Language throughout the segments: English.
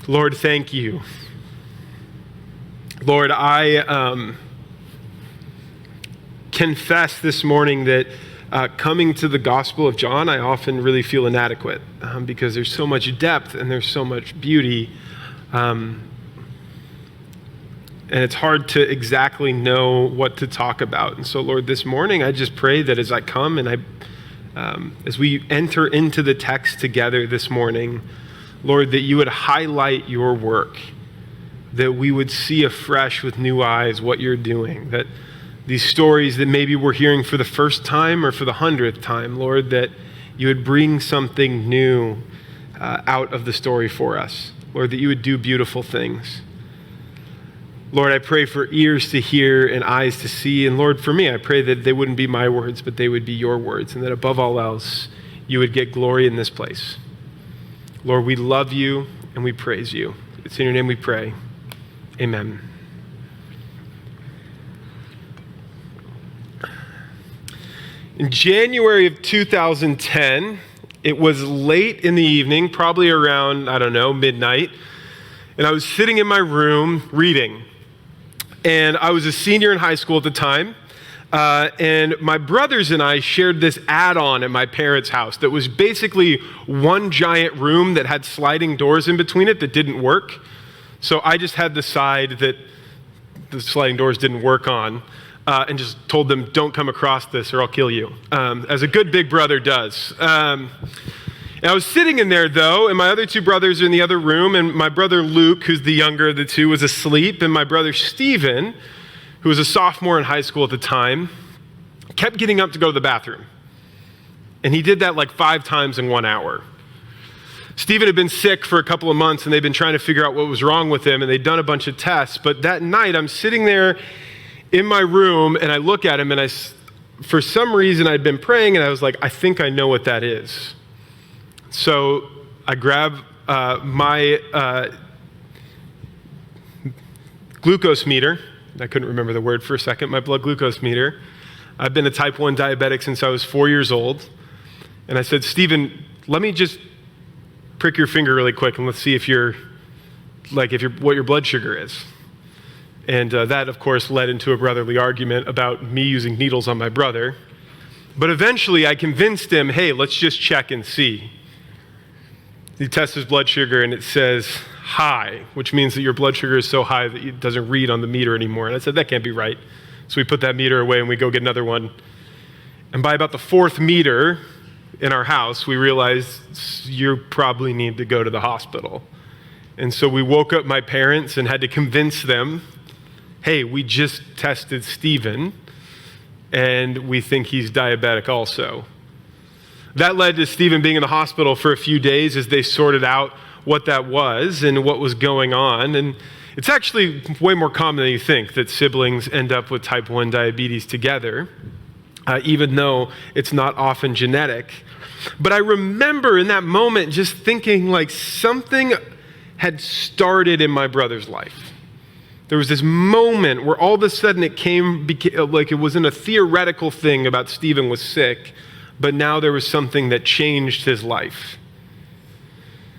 Lord, thank you. Lord, I confess this morning that coming to the Gospel of John, I often really feel inadequate because there's so much depth and there's so much beauty. And it's hard to exactly know what to talk about. And so, Lord, this morning, I just pray that as I come and as we enter into the text together this morning, Lord, that you would highlight your work, that we would see afresh with new eyes what you're doing, that these stories that maybe we're hearing for the first time or for the 100th time, Lord, that you would bring something new out of the story for us. Lord, that you would do beautiful things. Lord, I pray for ears to hear and eyes to see. And Lord, for me, I pray that they wouldn't be my words, but they would be your words. And that above all else, you would get glory in this place. Lord, we love you and we praise you. It's in your name we pray. Amen. In January of 2010, it was late in the evening, probably around, midnight. And I was sitting in my room reading. And I was a senior in high school at the time. And my brothers and I shared this add-on at my parents' house that was basically one giant room that had sliding doors in between it that didn't work. So I just had the side that the sliding doors didn't work on and just told them, don't come across this or I'll kill you, as a good big brother does. And I was sitting in there, though, and my other two brothers are in the other room, and my brother Luke, who's the younger of the two, was asleep, and my brother Stephen, who was a sophomore in high school at the time, kept getting up to go to the bathroom. And he did that like 5 times in 1 hour. Stephen had been sick for a couple of months, and they'd been trying to figure out what was wrong with him, and they'd done a bunch of tests. But that night, I'm sitting there in my room, and I look at him, and for some reason, I'd been praying, and I was like, I think I know what that is. So I grab my glucose meter. I couldn't remember the word for a second, my blood glucose meter. I've been a type 1 diabetic since I was 4 years old. And I said, Stephen, let me just prick your finger really quick and let's see what your blood sugar is. And that, of course, led into a brotherly argument about me using needles on my brother. But eventually I convinced him, hey, let's just check and see. He tests his blood sugar and it says high, which means that your blood sugar is so high that it doesn't read on the meter anymore. And I said, that can't be right. So we put that meter away and we go get another one. And by about the 4th meter in our house, we realized you probably need to go to the hospital. And so we woke up my parents and had to convince them, hey, we just tested Stephen and we think he's diabetic also. That led to Stephen being in the hospital for a few days as they sorted out what that was and what was going on. And it's actually way more common than you think that siblings end up with type 1 diabetes together, even though it's not often genetic. But I remember in that moment just thinking like something had started in my brother's life. There was this moment where all of a sudden became like it wasn't a theoretical thing about Stephen was sick, but now there was something that changed his life.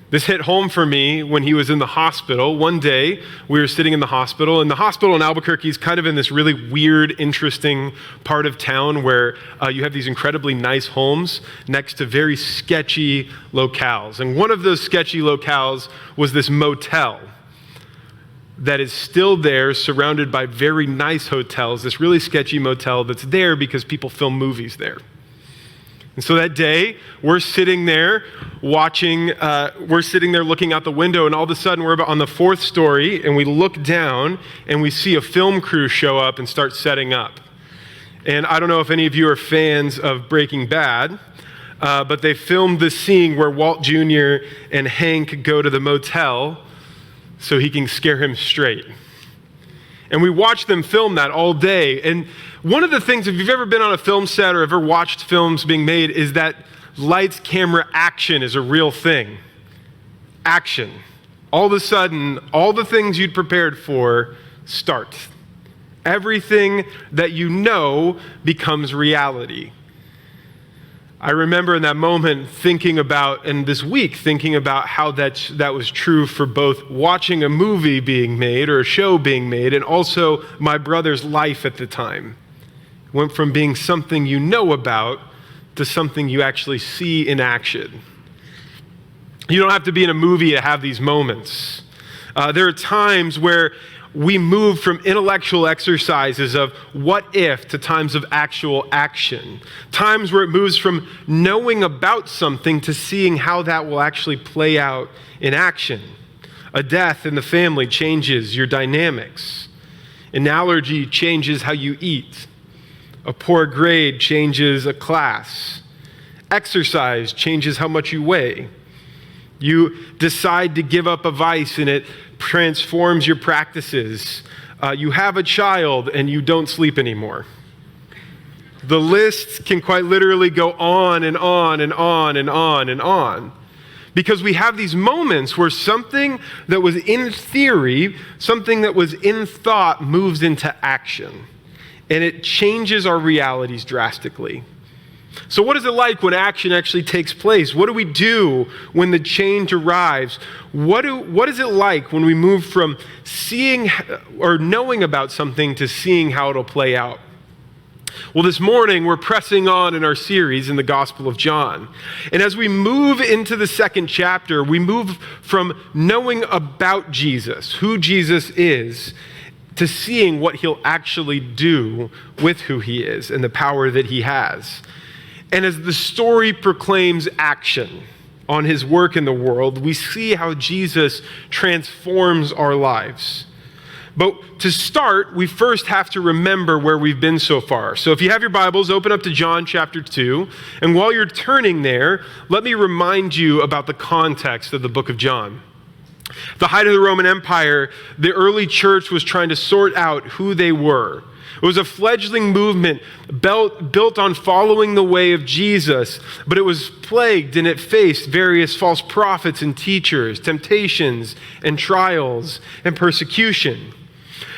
This hit home for me when he was in the hospital. One day, we were sitting in the hospital, and the hospital in Albuquerque is kind of in this really weird, interesting part of town where you have these incredibly nice homes next to very sketchy locales. And one of those sketchy locales was this motel that is still there, surrounded by very nice hotels, this really sketchy motel that's there because people film movies there. And so that day, we're sitting there looking out the window, and all of a sudden we're on the 4th story, and we look down, and we see a film crew show up and start setting up. And I don't know if any of you are fans of Breaking Bad, but they filmed the scene where Walt Jr. and Hank go to the motel so he can scare him straight. And we watched them film that all day. And one of the things, if you've ever been on a film set or ever watched films being made, is that lights, camera, action is a real thing. Action. All of a sudden, all the things you'd prepared for start. Everything that you know becomes reality. I remember in that moment thinking about, and this week thinking about how that was true for both watching a movie being made or a show being made, and also my brother's life at the time. It went from being something you know about to something you actually see in action. You don't have to be in a movie to have these moments. There are times where we move from intellectual exercises of what if to times of actual action. Times where it moves from knowing about something to seeing how that will actually play out in action. A death in the family changes your dynamics. An allergy changes how you eat. A poor grade changes a class. Exercise changes how much you weigh. You decide to give up a vice and it transforms your practices. You have a child and you don't sleep anymore. The list can quite literally go on and on and on and on and on. Because we have these moments where something that was in theory, something that was in thought moves into action. And it changes our realities drastically. So what is it like when action actually takes place? What do we do when the change arrives? What is it like when we move from seeing or knowing about something to seeing how it'll play out? Well, this morning we're pressing on in our series in the Gospel of John. And as we move into the second chapter, we move from knowing about Jesus, who Jesus is, to seeing what he'll actually do with who he is and the power that he has. And as the story proclaims action on his work in the world, we see how Jesus transforms our lives. But to start, we first have to remember where we've been so far. So if you have your Bibles, open up to John chapter 2. And while you're turning there, let me remind you about the context of the book of John. At the height of the Roman Empire, the early church was trying to sort out who they were. It was a fledgling movement built on following the way of Jesus, but it was plagued and it faced various false prophets and teachers, temptations and trials and persecution.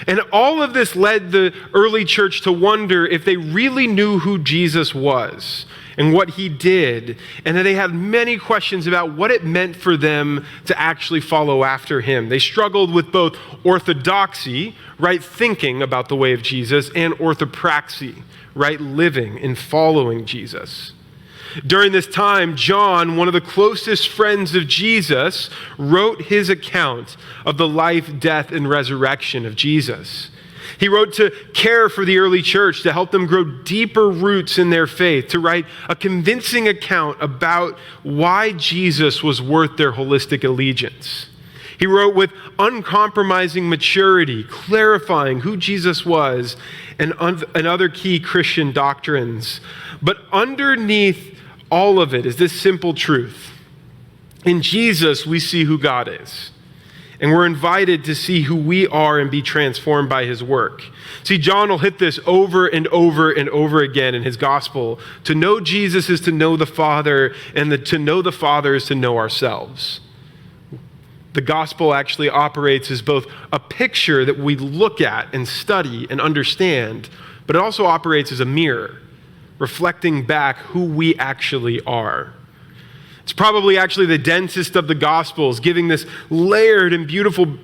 And all of this led the early church to wonder if they really knew who Jesus was and what he did, and that they had many questions about what it meant for them to actually follow after him. They struggled with both orthodoxy, right thinking about the way of Jesus, and orthopraxy, right living and following Jesus. During this time, John, one of the closest friends of Jesus, wrote his account of the life, death, and resurrection of Jesus. He wrote to care for the early church, to help them grow deeper roots in their faith, to write a convincing account about why Jesus was worth their holistic allegiance. He wrote with uncompromising maturity, clarifying who Jesus was and other key Christian doctrines. But underneath all of it is this simple truth. In Jesus, we see who God is. And we're invited to see who we are and be transformed by his work. See, John will hit this over and over and over again in his gospel. To know Jesus is to know the Father, and to know the Father is to know ourselves. The gospel actually operates as both a picture that we look at and study and understand, but it also operates as a mirror, reflecting back who we actually are. It's probably actually the densest of the Gospels, giving this layered and beautiful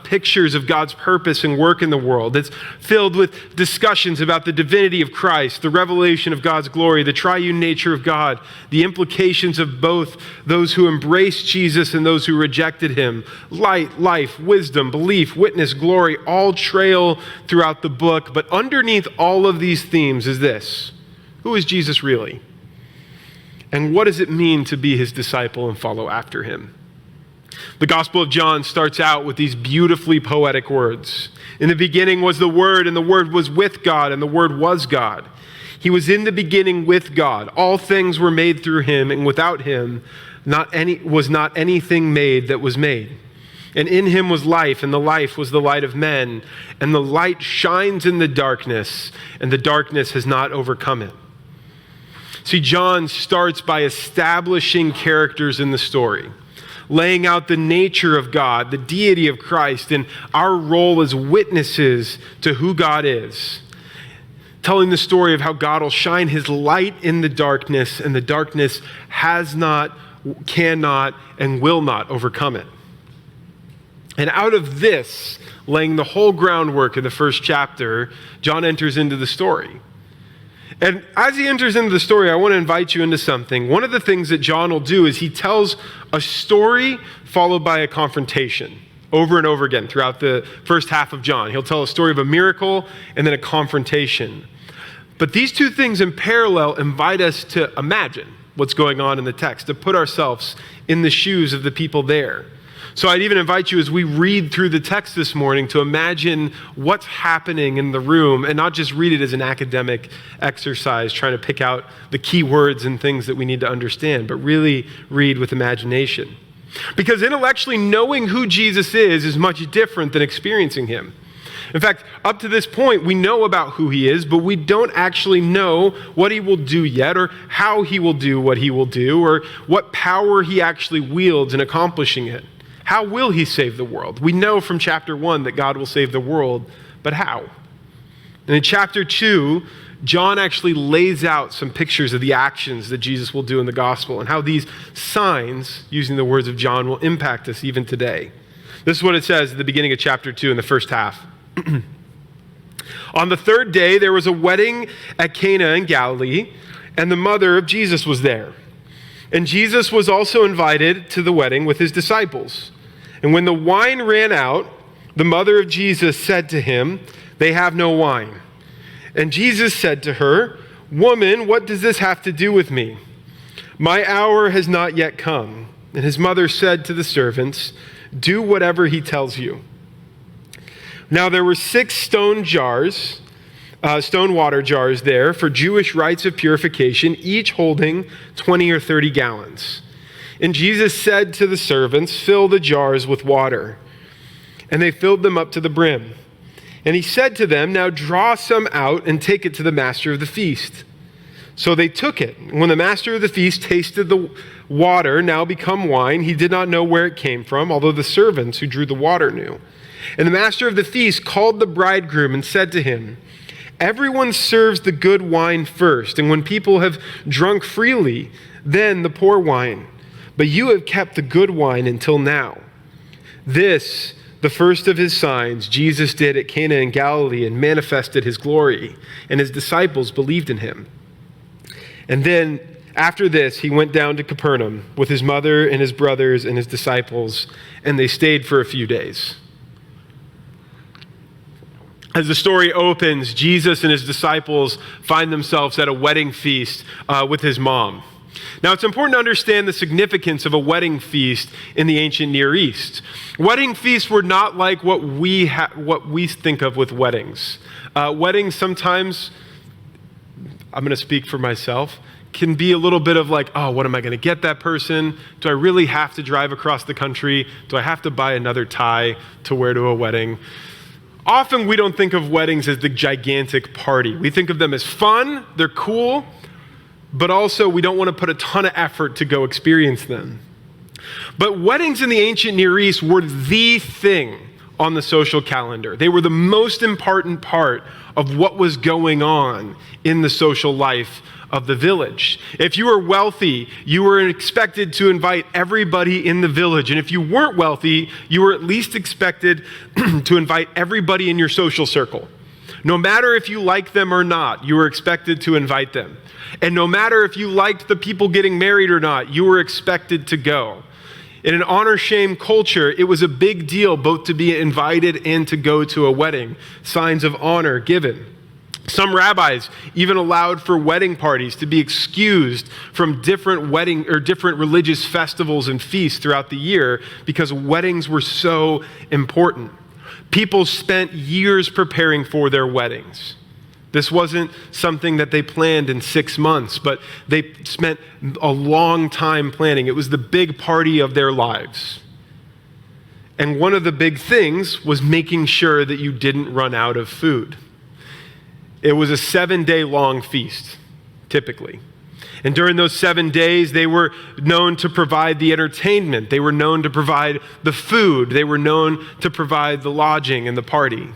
pictures of God's purpose and work in the world. It's filled with discussions about the divinity of Christ, the revelation of God's glory, the triune nature of God, the implications of both those who embraced Jesus and those who rejected him. Light, life, wisdom, belief, witness, glory, all trail throughout the book. But underneath all of these themes is this: who is Jesus really? And what does it mean to be his disciple and follow after him? The Gospel of John starts out with these beautifully poetic words. In the beginning was the Word, and the Word was with God, and the Word was God. He was in the beginning with God. All things were made through him, and without him was not anything made that was made. And in him was life, and the life was the light of men. And the light shines in the darkness, and the darkness has not overcome it. See, John starts by establishing characters in the story, laying out the nature of God, the deity of Christ, and our role as witnesses to who God is. telling the story of how God will shine his light in the darkness, and the darkness has not, cannot, and will not overcome it. And out of this, laying the whole groundwork in the first chapter, John enters into the story. And as he enters into the story, I want to invite you into something. One of the things that John will do is he tells a story followed by a confrontation over and over again throughout the first half of John. He'll tell a story of a miracle and then a confrontation. But these two things in parallel invite us to imagine what's going on in the text, to put ourselves in the shoes of the people there. So I'd even invite you as we read through the text this morning to imagine what's happening in the room and not just read it as an academic exercise trying to pick out the key words and things that we need to understand, but really read with imagination. Because intellectually knowing who Jesus is much different than experiencing him. In fact, up to this point, we know about who he is, but we don't actually know what he will do yet, or how he will do what he will do, or what power he actually wields in accomplishing it. How will he save the world? We know from chapter 1 that God will save the world, but how? And in chapter 2, John actually lays out some pictures of the actions that Jesus will do in the gospel and how these signs, using the words of John, will impact us even today. This is what it says at the beginning of chapter 2 in the first half. On the third day, there was a wedding at Cana in Galilee, and the mother of Jesus was there. And Jesus was also invited to the wedding with his disciples. And when the wine ran out, the mother of Jesus said to him, "They have no wine." And Jesus said to her, "Woman, what does this have to do with me? My hour has not yet come." And his mother said to the servants, "Do whatever he tells you." Now there were 6 stone water jars there for Jewish rites of purification, each holding 20 or 30 gallons. And Jesus said to the servants, "Fill the jars with water." And they filled them up to the brim. And he said to them, "Now draw some out and take it to the master of the feast." So they took it. When the master of the feast tasted the water, now become wine, he did not know where it came from, although the servants who drew the water knew. And the master of the feast called the bridegroom and said to him, "Everyone serves the good wine first, and when people have drunk freely, then the poor wine. But you have kept the good wine until now." This, the first of his signs, Jesus did at Cana in Galilee and manifested his glory, and his disciples believed in him. And then, after this, he went down to Capernaum with his mother and his brothers and his disciples, and they stayed for a few days. As the story opens, Jesus and his disciples find themselves at a wedding feast with his mom. Now, it's important to understand the significance of a wedding feast in the ancient Near East. Wedding feasts were not like what we think of with weddings. Weddings sometimes, I'm going to speak for myself, can be a little bit of like, oh, what am I going to get that person? Do I really have to drive across the country? Do I have to buy another tie to wear to a wedding? Often we don't think of weddings as the gigantic party. We think of them as fun, they're cool, but also we don't want to put a ton of effort to go experience them. But weddings in the ancient Near East were the thing on the social calendar. They were the most important part of what was going on in the social life of the village. If you were wealthy, you were expected to invite everybody in the village. And if you weren't wealthy, you were at least expected to invite everybody in your social circle. No matter if you liked them or not, you were expected to invite them. And no matter if you liked the people getting married or not, you were expected to go. In an honor-shame culture, it was a big deal both to be invited and to go to a wedding, signs of honor given. Some rabbis even allowed for wedding parties to be excused from different wedding or different religious festivals and feasts throughout the year because weddings were so important. People spent years preparing for their weddings. This wasn't something that they planned in 6 months, but they spent a long time planning. It was the big party of their lives. And one of the big things was making sure that you didn't run out of food. It was a 7-day long feast, typically. And during those 7 days, they were known to provide the entertainment. They were known to provide the food. They were known to provide the lodging and the party.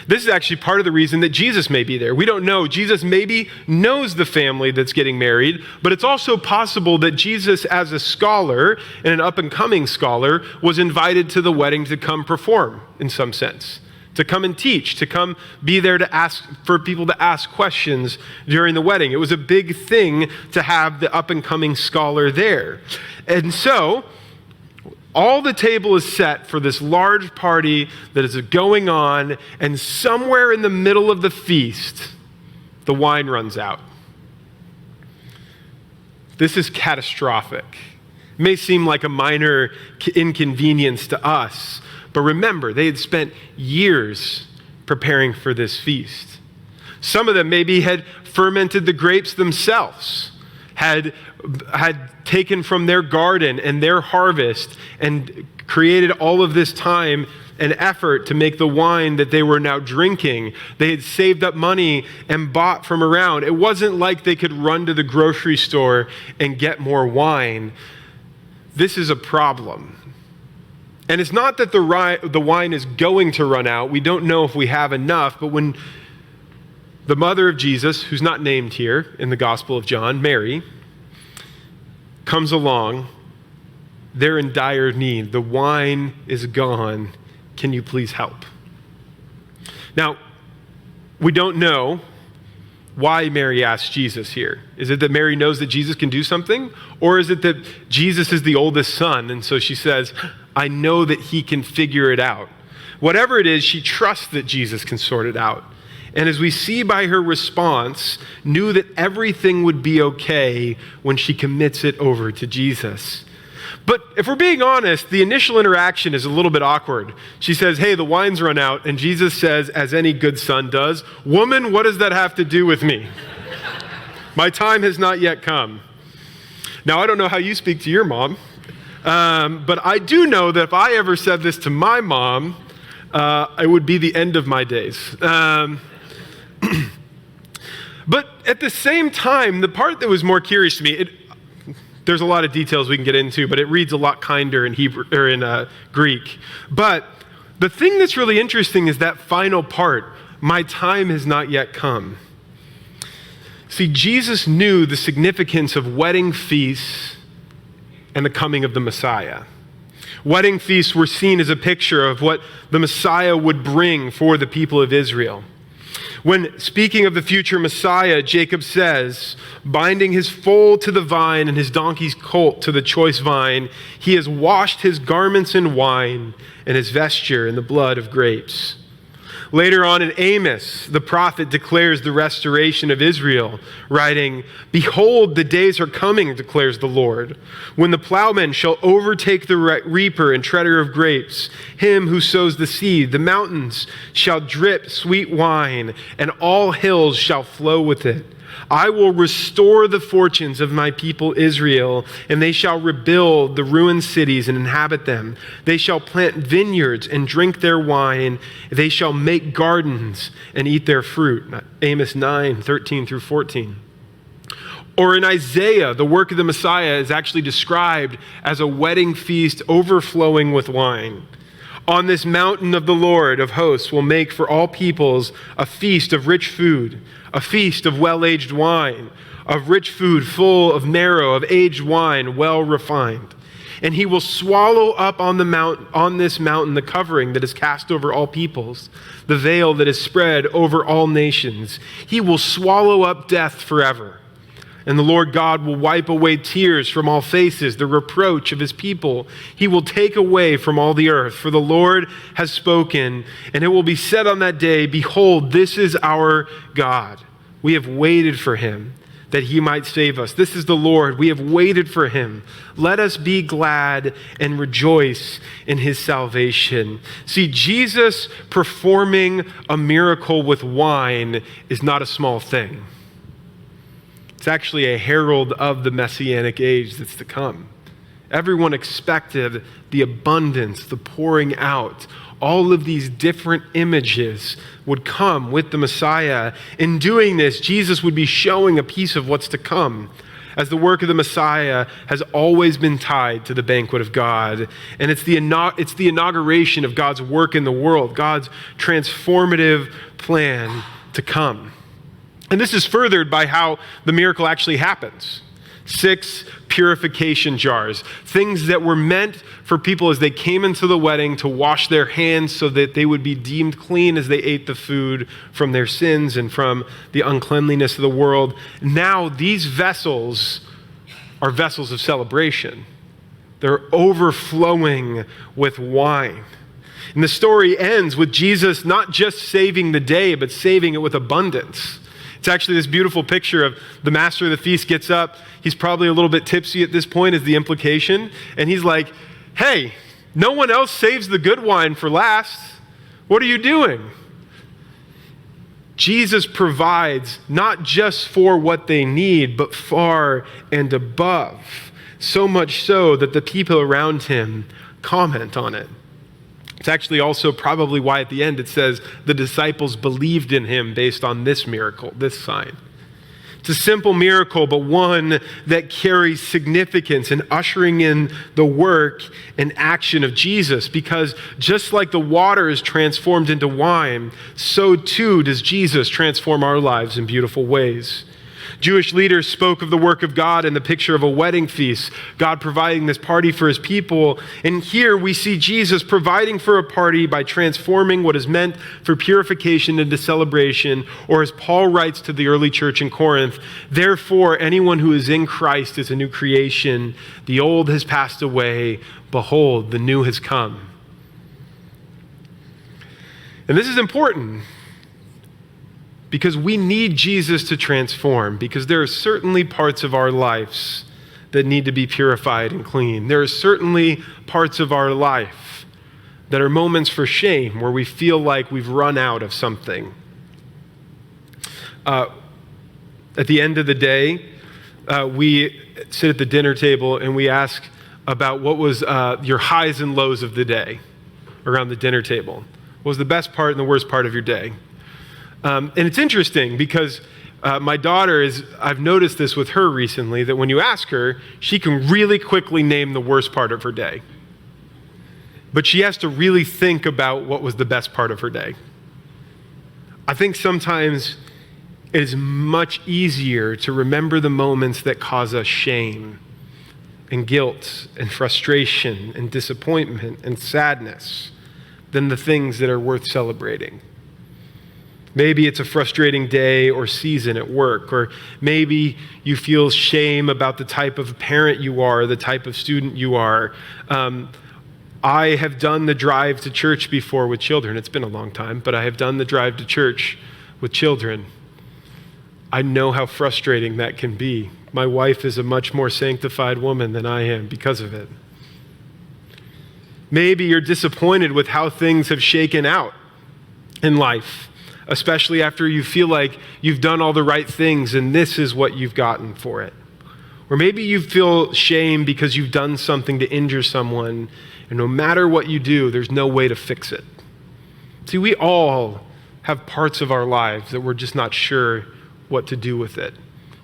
This is actually part of the reason that Jesus may be there. We don't know. Jesus maybe knows the family that's getting married, but it's also possible that Jesus, as a scholar and an up-and-coming scholar, was invited to the wedding to come perform in some sense, to come and teach, to come be there to ask for people to ask questions during the wedding. It was a big thing to have the up-and-coming scholar there. And so, all the table is set for this large party that is going on, and somewhere in the middle of the feast, the wine runs out. This is catastrophic. It may seem like a minor inconvenience to us, but remember, they had spent years preparing for this feast. Some of them maybe had fermented the grapes themselves, had taken from their garden and their harvest and created all of this time and effort to make the wine that they were now drinking. They had saved up money and bought from around. It wasn't like they could run to the grocery store and get more wine. This is a problem. And it's not that the wine is going to run out. We don't know if we have enough, but when the mother of Jesus, who's not named here in the Gospel of John, Mary, comes along, they're in dire need. The wine is gone. Can you please help? Now, we don't know why Mary asked Jesus here. Is it that Mary knows that Jesus can do something? Or is it that Jesus is the oldest son, and so she says, I know that he can figure it out. Whatever it is, she trusts that Jesus can sort it out. And as we see by her response, knew that everything would be okay when she commits it over to Jesus. But if we're being honest, the initial interaction is a little bit awkward. She says, hey, the wine's run out. And Jesus says, as any good son does, woman, what does that have to do with me? My time has not yet come. Now, I don't know how you speak to your mom, but I do know that if I ever said this to my mom, it would be the end of my days. But at the same time, the part that was more curious to me, there's a lot of details we can get into, but it reads a lot kinder in Hebrew or in Greek. But the thing that's really interesting is that final part, my time has not yet come. See, Jesus knew the significance of wedding feasts and the coming of the Messiah. Wedding feasts were seen as a picture of what the Messiah would bring for the people of Israel. When speaking of the future Messiah, Jacob says, binding his foal to the vine and his donkey's colt to the choice vine, he has washed his garments in wine and his vesture in the blood of grapes. Later on in Amos, the prophet declares the restoration of Israel, writing, behold, the days are coming, declares the Lord, when the plowman shall overtake the reaper and treader of grapes, him who sows the seed. The mountains shall drip sweet wine, and all hills shall flow with it. I will restore the fortunes of my people Israel, and they shall rebuild the ruined cities and inhabit them. They shall plant vineyards and drink their wine. They shall make gardens and eat their fruit. Amos 9:13 through 14. Or in Isaiah, the work of the Messiah is actually described as a wedding feast overflowing with wine. On this mountain of the Lord of hosts will make for all peoples a feast of rich food, a feast of well-aged wine, of rich food full of marrow, of aged wine well refined. And he will swallow up on this mountain the covering that is cast over all peoples, the veil that is spread over all nations. He will swallow up death forever. And the Lord God will wipe away tears from all faces, the reproach of his people. He will take away from all the earth, for the Lord has spoken, and it will be said on that day, behold, this is our God. We have waited for him, that he might save us. This is the Lord. We have waited for him. Let us be glad and rejoice in his salvation. See, Jesus performing a miracle with wine is not a small thing. It's actually a herald of the Messianic age that's to come. Everyone expected the abundance, the pouring out. All of these different images would come with the Messiah. In doing this, Jesus would be showing a piece of what's to come. as the work of the Messiah has always been tied to the banquet of God. And it's the inauguration of God's work in the world, God's transformative plan to come. And this is furthered by how the miracle actually happens. 6 purification jars, things that were meant for people as they came into the wedding to wash their hands so that they would be deemed clean as they ate the food from their sins and from the uncleanliness of the world. Now these vessels are vessels of celebration. They're overflowing with wine. And the story ends with Jesus not just saving the day, but saving it with abundance. It's actually this beautiful picture of the master of the feast gets up. He's probably a little bit tipsy at this point is the implication. And he's like, hey, no one else saves the good wine for last. What are you doing? Jesus provides not just for what they need, but far and above. So much so that the people around him comment on it. It's actually also probably why at the end it says the disciples believed in him based on this miracle, this sign. It's a simple miracle, but one that carries significance in ushering in the work and action of Jesus, because just like the water is transformed into wine, so too does Jesus transform our lives in beautiful ways. Jewish leaders spoke of the work of God in the picture of a wedding feast, God providing this party for his people. And here we see Jesus providing for a party by transforming what is meant for purification into celebration, or as Paul writes to the early church in Corinth, therefore anyone who is in Christ is a new creation. The old has passed away. Behold, the new has come. And this is important, because we need Jesus to transform, because there are certainly parts of our lives that need to be purified and clean. There are certainly parts of our life that are moments for shame, where we feel like we've run out of something. At the end of the day, we sit at the dinner table and we ask about what was your highs and lows of the day around the dinner table. What was the best part and the worst part of your day? And it's interesting because my daughter I've noticed this with her recently, that when you ask her, she can really quickly name the worst part of her day. But she has to really think about what was the best part of her day. I think sometimes it is much easier to remember the moments that cause us shame and guilt and frustration and disappointment and sadness than the things that are worth celebrating. Maybe it's a frustrating day or season at work, or maybe you feel shame about the type of parent you are, the type of student you are. I have done the drive to church before with children. It's been a long time, but I have done the drive to church with children. I know how frustrating that can be. My wife is a much more sanctified woman than I am because of it. Maybe you're disappointed with how things have shaken out in life, especially after you feel like you've done all the right things and this is what you've gotten for it. Or maybe you feel shame because you've done something to injure someone, and no matter what you do, there's no way to fix it. See, we all have parts of our lives that we're just not sure what to do with it.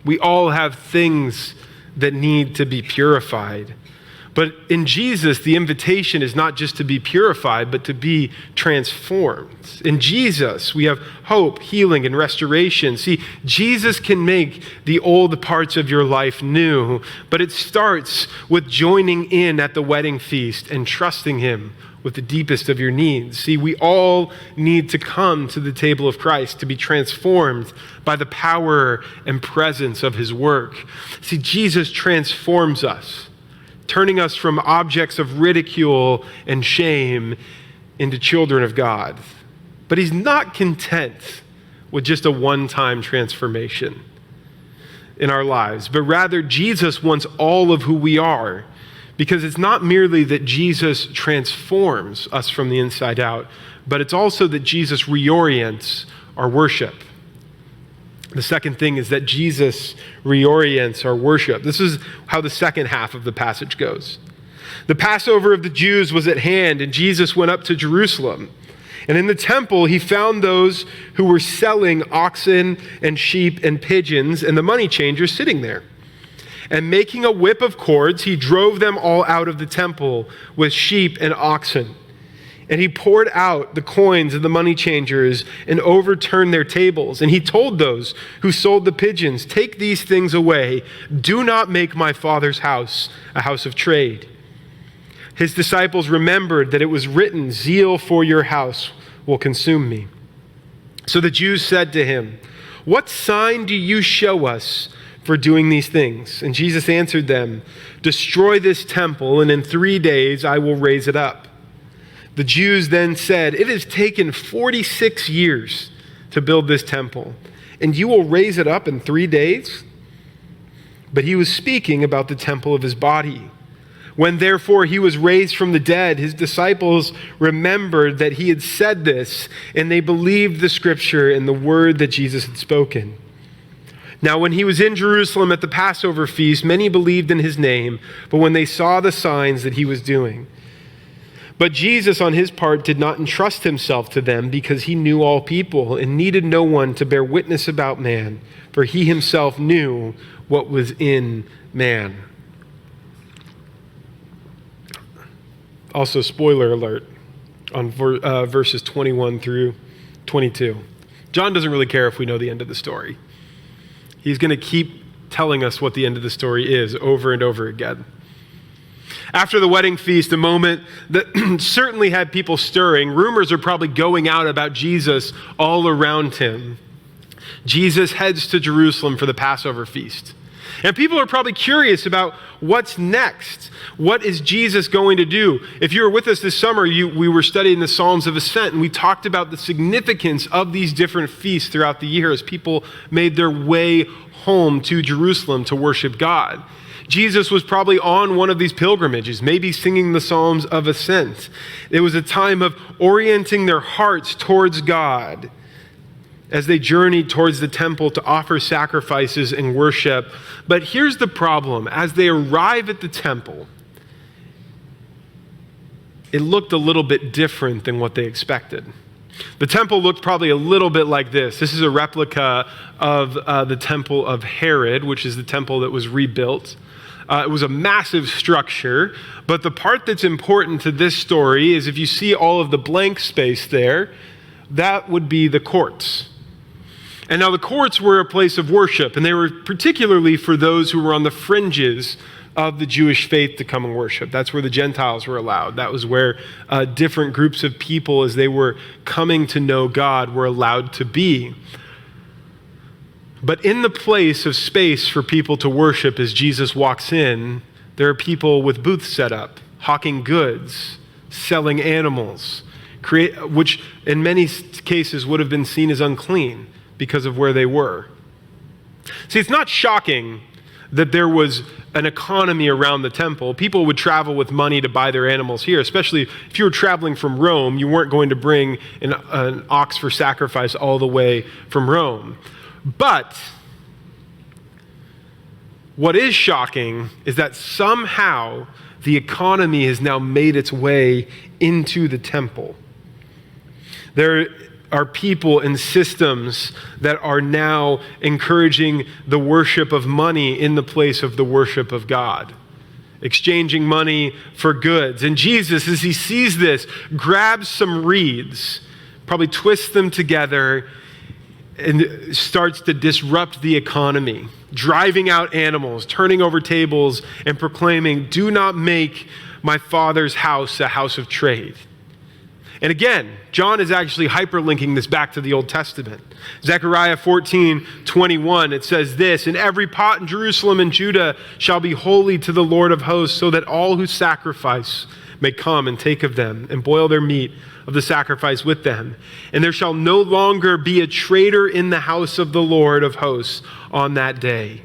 We all have things that need to be purified. But in Jesus, the invitation is not just to be purified, but to be transformed. In Jesus, we have hope, healing, and restoration. See, Jesus can make the old parts of your life new, but it starts with joining in at the wedding feast and trusting him with the deepest of your needs. See, we all need to come to the table of Christ to be transformed by the power and presence of his work. See, Jesus transforms us, turning us from objects of ridicule and shame into children of God. But he's not content with just a one-time transformation in our lives, but rather Jesus wants all of who we are, because it's not merely that Jesus transforms us from the inside out, but it's also that Jesus reorients our worship. The second thing is that Jesus reorients our worship. This is how the second half of the passage goes. The Passover of the Jews was at hand, and Jesus went up to Jerusalem. And in the temple, he found those who were selling oxen and sheep and pigeons and the money changers sitting there. And making a whip of cords, he drove them all out of the temple with sheep and oxen. And he poured out the coins of the money changers and overturned their tables. And he told those who sold the pigeons, "Take these things away. Do not make my Father's house a house of trade." His disciples remembered that it was written, "Zeal for your house will consume me." So the Jews said to him, "What sign do you show us for doing these things?" And Jesus answered them, "Destroy this temple, and in 3 days I will raise it up." The Jews then said, "It has taken 46 years to build this temple, and you will raise it up in 3 days?" But he was speaking about the temple of his body. When therefore he was raised from the dead, his disciples remembered that he had said this, and they believed the scripture and the word that Jesus had spoken. Now when he was in Jerusalem at the Passover feast, many believed in his name, but when they saw the signs that he was doing. But Jesus, on his part, did not entrust himself to them because he knew all people and needed no one to bear witness about man, for he himself knew what was in man. Also, spoiler alert on verses 21 through 22. John doesn't really care if we know the end of the story. He's going to keep telling us what the end of the story is over and over again. After the wedding feast, a moment that certainly had people stirring, rumors are probably going out about Jesus all around him. Jesus heads to Jerusalem for the Passover feast. And people are probably curious about what's next. What is Jesus going to do? If you were with us this summer, we were studying the Psalms of Ascent, and we talked about the significance of these different feasts throughout the year as people made their way home to Jerusalem to worship God. Jesus was probably on one of these pilgrimages, maybe singing the Psalms of Ascent. It was a time of orienting their hearts towards God as they journeyed towards the temple to offer sacrifices and worship. But here's the problem. As they arrive at the temple, it looked a little bit different than what they expected. The temple looked probably a little bit like this. This is a replica of the temple of Herod, which is the temple that was rebuilt. It was a massive structure, but the part that's important to this story is if you see all of the blank space there, that would be the courts. And now the courts were a place of worship, and they were particularly for those who were on the fringes of the Jewish faith to come and worship. That's where the Gentiles were allowed. That was where different groups of people, as they were coming to know God, were allowed to be. But in the place of space for people to worship as Jesus walks in, there are people with booths set up, hawking goods, selling animals, which in many cases would have been seen as unclean because of where they were. See, it's not shocking that there was an economy around the temple. People would travel with money to buy their animals here, especially if you were traveling from Rome. You weren't going to bring an ox for sacrifice all the way from Rome. But what is shocking is that somehow the economy has now made its way into the temple. There are people and systems that are now encouraging the worship of money in the place of the worship of God, exchanging money for goods. And Jesus, as he sees this, grabs some reeds, probably twists them together, and starts to disrupt the economy, driving out animals, turning over tables, and proclaiming, "Do not make my Father's house a house of trade." And again, John is actually hyperlinking this back to the Old Testament. Zechariah 14:21, it says this, "And every pot in Jerusalem and Judah shall be holy to the Lord of hosts, so that all who sacrifice may come and take of them and boil their meat of the sacrifice with them. And there shall no longer be a traitor in the house of the Lord of hosts on that day."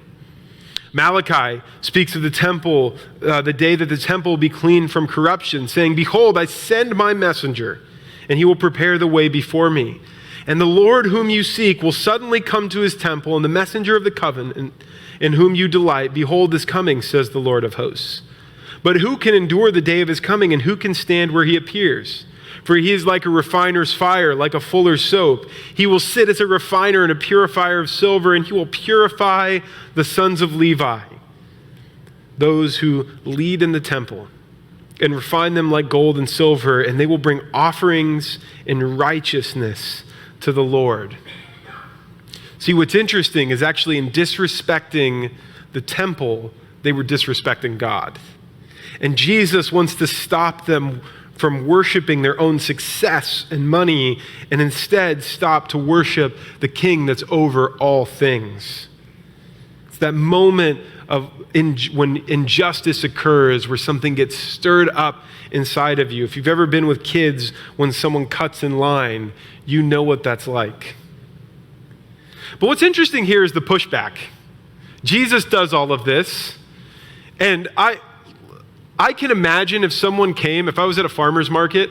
Malachi speaks of the temple, the day that the temple will be cleaned from corruption, saying, "Behold, I send my messenger, and he will prepare the way before me. And the Lord whom you seek will suddenly come to his temple, and the messenger of the covenant in whom you delight, behold, is coming, says the Lord of hosts. But who can endure the day of his coming, and who can stand where he appears? For he is like a refiner's fire, like a fuller's soap. He will sit as a refiner and a purifier of silver, and he will purify the sons of Levi. those who lead in the temple, and refine them like gold and silver, and they will bring offerings in righteousness to the Lord. See, what's interesting is actually in disrespecting the temple, they were disrespecting God. And Jesus wants to stop them from worshiping their own success and money, and instead stop to worship the King that's over all things. It's that moment of when injustice occurs, where something gets stirred up inside of you. If you've ever been with kids, when someone cuts in line, you know what that's like. But what's interesting here is the pushback. Jesus does all of this, and I can imagine if someone came, if I was at a farmer's market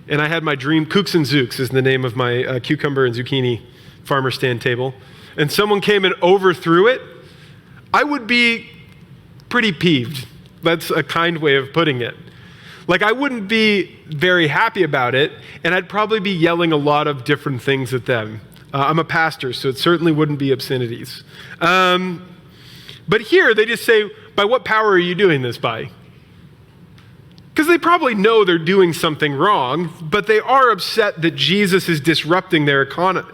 and I had my dream, Kooks and Zooks is the name of my cucumber and zucchini farmer stand table, and someone came and overthrew it, I would be pretty peeved. That's a kind way of putting it. Like, I wouldn't be very happy about it, and I'd probably be yelling a lot of different things at them. I'm a pastor, so it certainly wouldn't be obscenities. But here, they just say, by what power are you doing this by? Because they probably know they're doing something wrong, but they are upset that Jesus is disrupting their economy,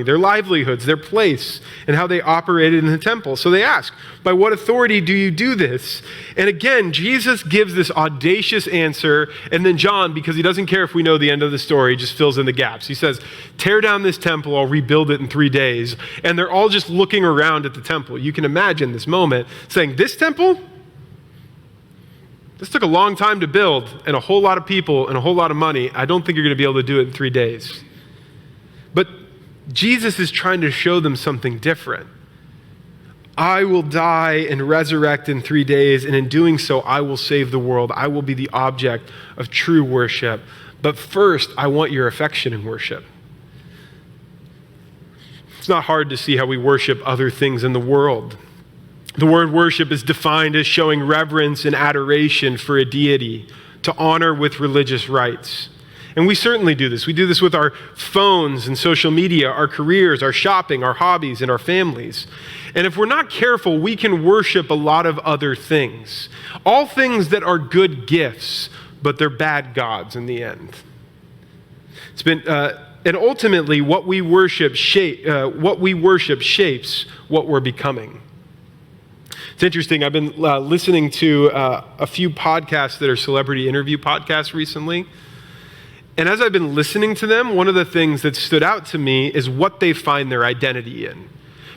their livelihoods, their place, and how they operated in the temple. So they ask, by what authority do you do this? And again, Jesus gives this audacious answer, and then John, because he doesn't care if we know the end of the story, just fills in the gaps. He says, tear down this temple, I'll rebuild it in 3 days. And they're all just looking around at the temple. You can imagine this moment saying, this temple? This took a long time to build, and a whole lot of people and a whole lot of money. I don't think you're going to be able to do it in 3 days. But Jesus is trying to show them something different. I will die and resurrect in 3 days, and in doing so, I will save the world. I will be the object of true worship. But first, I want your affection in worship. It's not hard to see how we worship other things in the world. The word worship is defined as showing reverence and adoration for a deity, to honor with religious rites. And we certainly do this. We do this with our phones and social media, our careers, our shopping, our hobbies, and our families. And if we're not careful, we can worship a lot of other things. All things that are good gifts, but they're bad gods in the end. And ultimately, what we worship shapes what we're becoming. It's interesting. I've been listening to a few podcasts that are celebrity interview podcasts recently. And as I've been listening to them, one of the things that stood out to me is what they find their identity in.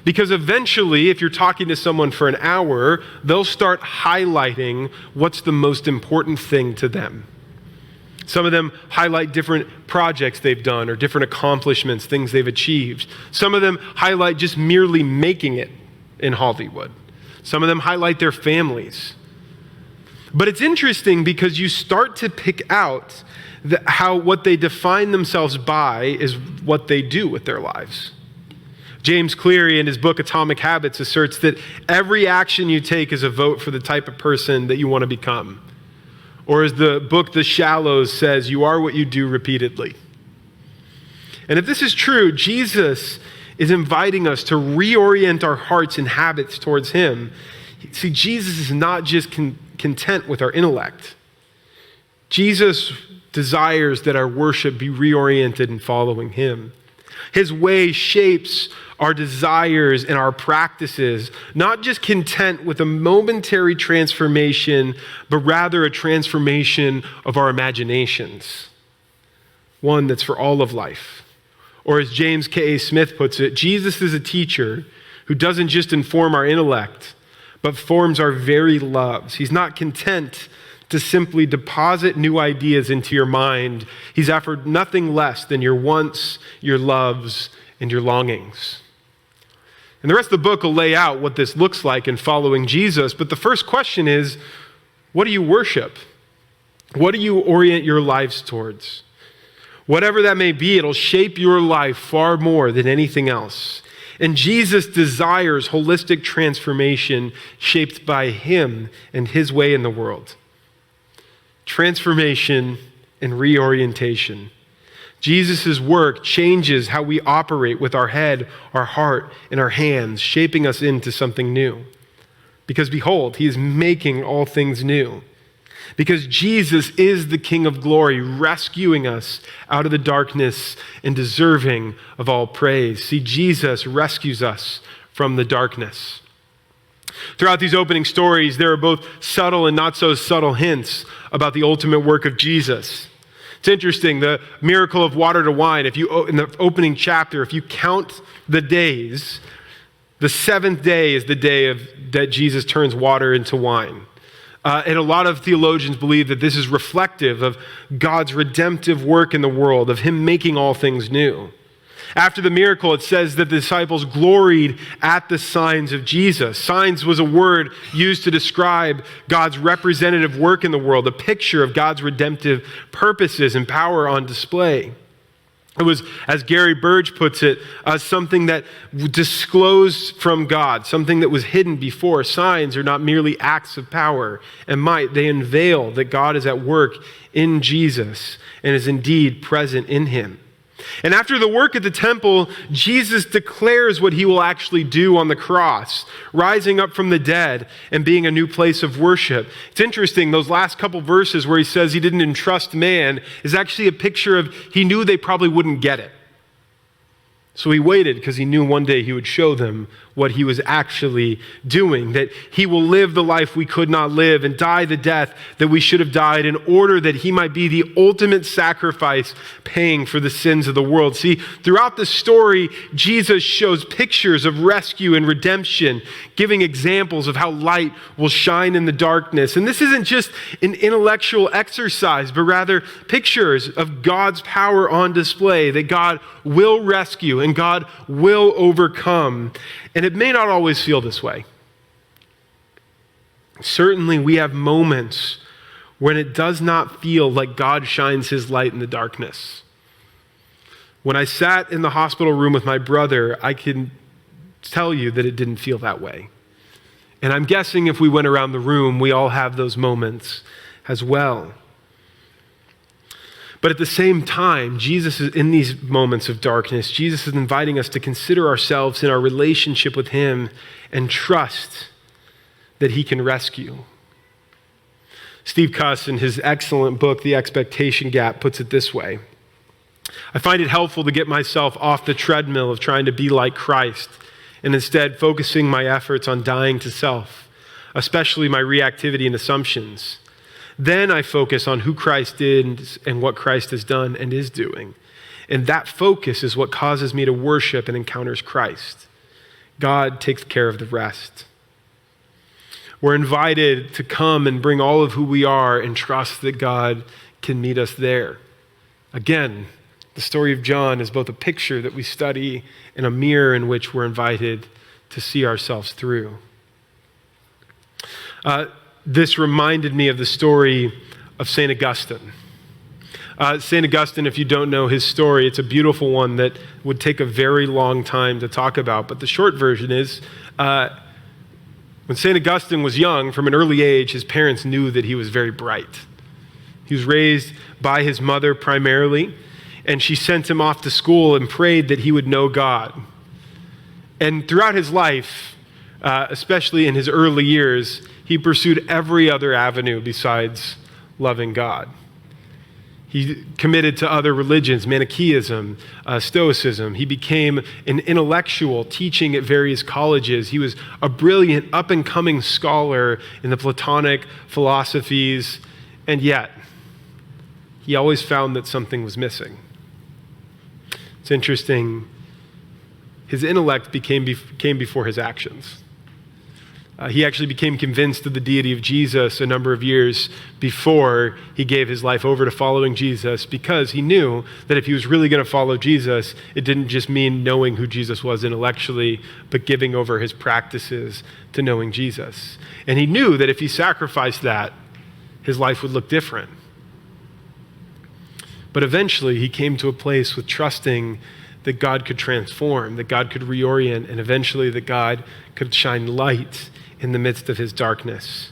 Because eventually, if you're talking to someone for an hour, they'll start highlighting what's the most important thing to them. Some of them highlight different projects they've done or different accomplishments, things they've achieved. Some of them highlight just merely making it in Hollywood. Some of them highlight their families. But it's interesting because you start to pick out how what they define themselves by is what they do with their lives. James Cleary, in his book Atomic Habits, asserts that every action you take is a vote for the type of person that you want to become. Or as the book The Shallows says, you are what you do repeatedly. And if this is true, Jesus is inviting us to reorient our hearts and habits towards him. See, Jesus is not just content with our intellect. Jesus desires that our worship be reoriented in following him. His way shapes our desires and our practices, not just content with a momentary transformation, but rather a transformation of our imaginations, one that's for all of life. Or as James K.A. Smith puts it, Jesus is a teacher who doesn't just inform our intellect, but forms our very loves. He's not content to simply deposit new ideas into your mind. He's offered nothing less than your wants, your loves, and your longings. And the rest of the book will lay out what this looks like in following Jesus. But the first question is, what do you worship? What do you orient your lives towards? Whatever that may be, it'll shape your life far more than anything else. And Jesus desires holistic transformation shaped by him and his way in the world. Transformation and reorientation. Jesus' work changes how we operate with our head, our heart, and our hands, shaping us into something new. Because behold, he is making all things new. Because Jesus is the King of glory, rescuing us out of the darkness and deserving of all praise. See, Jesus rescues us from the darkness. Throughout these opening stories, there are both subtle and not so subtle hints about the ultimate work of Jesus. It's interesting, the miracle of water to wine, in the opening chapter, if you count the days, the seventh day is the day that Jesus turns water into wine. And a lot of theologians believe that this is reflective of God's redemptive work in the world, of him making all things new. After the miracle, it says that the disciples gloried at the signs of Jesus. Signs was a word used to describe God's representative work in the world, a picture of God's redemptive purposes and power on display. It was, as Gary Burge puts it, something that disclosed from God, something that was hidden before. Signs are not merely acts of power and might. They unveil that God is at work in Jesus and is indeed present in him. And after the work at the temple, Jesus declares what he will actually do on the cross, rising up from the dead and being a new place of worship. It's interesting, those last couple verses where he says he didn't entrust man is actually a picture of he knew they probably wouldn't get it. So he waited because he knew one day he would show them what he was actually doing, that he will live the life we could not live and die the death that we should have died in order that he might be the ultimate sacrifice paying for the sins of the world. See, throughout the story, Jesus shows pictures of rescue and redemption, giving examples of how light will shine in the darkness. And this isn't just an intellectual exercise, but rather pictures of God's power on display, that God will rescue and God will overcome. And it may not always feel this way. Certainly we have moments when it does not feel like God shines his light in the darkness. When I sat in the hospital room with my brother, I can tell you that it didn't feel that way. And I'm guessing if we went around the room, we all have those moments as well. But at the same time, Jesus is in these moments of darkness, Jesus is inviting us to consider ourselves in our relationship with him and trust that he can rescue. Steve Cuss, in his excellent book, The Expectation Gap, puts it this way: I find it helpful to get myself off the treadmill of trying to be like Christ and instead focusing my efforts on dying to self, especially my reactivity and assumptions. Then I focus on who Christ is and what Christ has done and is doing. And that focus is what causes me to worship and encounters Christ. God takes care of the rest. We're invited to come and bring all of who we are and trust that God can meet us there. Again, the story of John is both a picture that we study and a mirror in which we're invited to see ourselves through. This reminded me of the story of St. Augustine. St. Augustine, if you don't know his story, it's a beautiful one that would take a very long time to talk about. But the short version is, when St. Augustine was young, from an early age, his parents knew that he was very bright. He was raised by his mother primarily, and she sent him off to school and prayed that he would know God. And throughout his life, especially in his early years, he pursued every other avenue besides loving God. He committed to other religions, Manichaeism, Stoicism. He became an intellectual teaching at various colleges. He was a brilliant up-and-coming scholar in the Platonic philosophies, and yet he always found that something was missing. It's interesting. His intellect came before his actions. He actually became convinced of the deity of Jesus a number of years before he gave his life over to following Jesus, because he knew that if he was really going to follow Jesus, it didn't just mean knowing who Jesus was intellectually, but giving over his practices to knowing Jesus. And he knew that if he sacrificed that, his life would look different. But eventually he came to a place with trusting that God could transform, that God could reorient, and eventually that God could shine light in the midst of his darkness.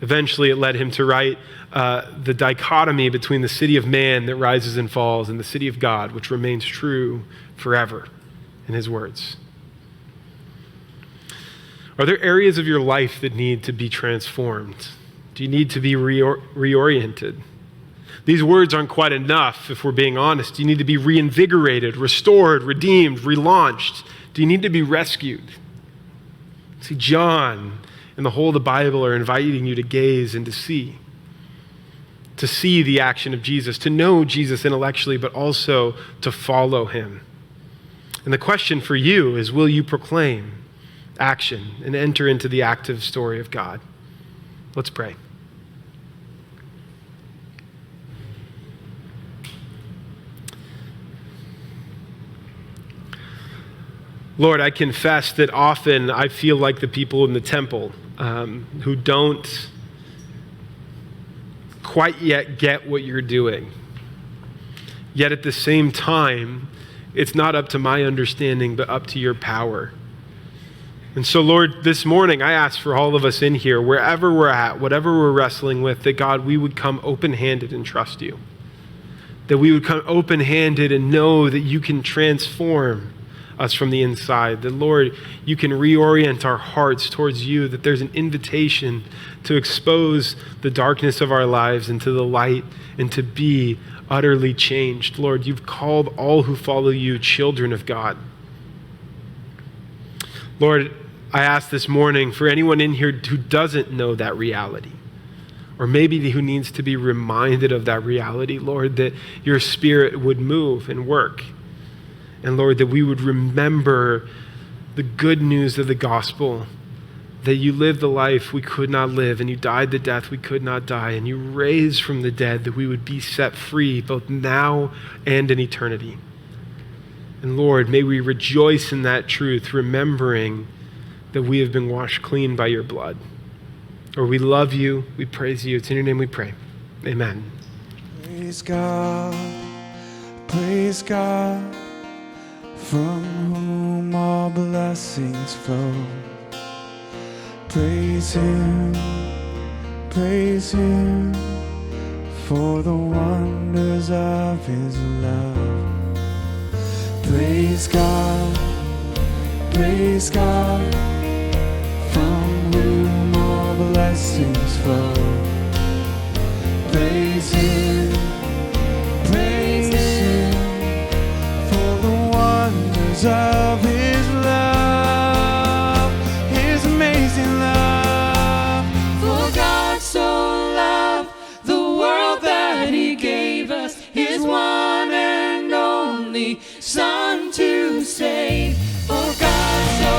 Eventually, it led him to write the dichotomy between the city of man that rises and falls and the city of God, which remains true forever, in his words. Are there areas of your life that need to be transformed? Do you need to be reoriented? These words aren't quite enough if we're being honest. Do you need to be reinvigorated, restored, redeemed, relaunched? Do you need to be rescued? See, John and the whole of the Bible are inviting you to gaze and to see the action of Jesus, to know Jesus intellectually, but also to follow him. And the question for you is, will you proclaim action and enter into the active story of God? Let's pray. Lord, I confess that often I feel like the people in the temple who don't quite yet get what you're doing. Yet at the same time, it's not up to my understanding, but up to your power. And so, Lord, this morning I ask for all of us in here, wherever we're at, whatever we're wrestling with, that God, we would come open-handed and trust you. That we would come open-handed and know that you can transform us from the inside. That, Lord, you can reorient our hearts towards you, that there's an invitation to expose the darkness of our lives into the light and to be utterly changed. Lord, you've called all who follow you children of God. Lord, I ask this morning for anyone in here who doesn't know that reality, or maybe who needs to be reminded of that reality, Lord, that your Spirit would move and work. And Lord, that we would remember the good news of the gospel, that you lived the life we could not live, and you died the death we could not die, and you raised from the dead, that we would be set free both now and in eternity. And Lord, may we rejoice in that truth, remembering that we have been washed clean by your blood. Lord, we love you, we praise you. It's in your name we pray. Amen. Praise God, from whom all blessings flow. Praise him, for the wonders of his love. Praise God, from whom all blessings flow. Praise him, for the wonders of his love, his amazing love. For God so loved the world that he gave us his one and only Son to save. For God so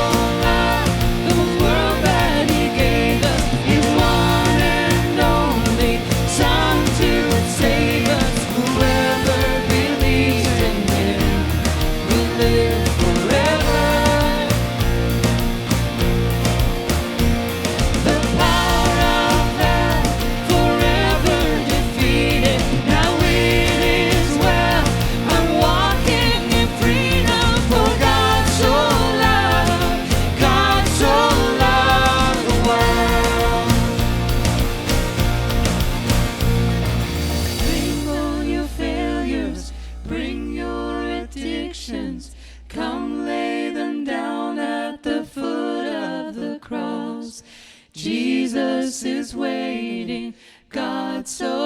loved the world that he gave us his one and only Son to save us. Whoever believes in him will live forever. The power of hell forever defeated. Now it is well, I'm walking in freedom. For God so loved the world. Bring all your failures, bring your addictions, come lay them down at the foot of the cross. Jesus is waiting, God so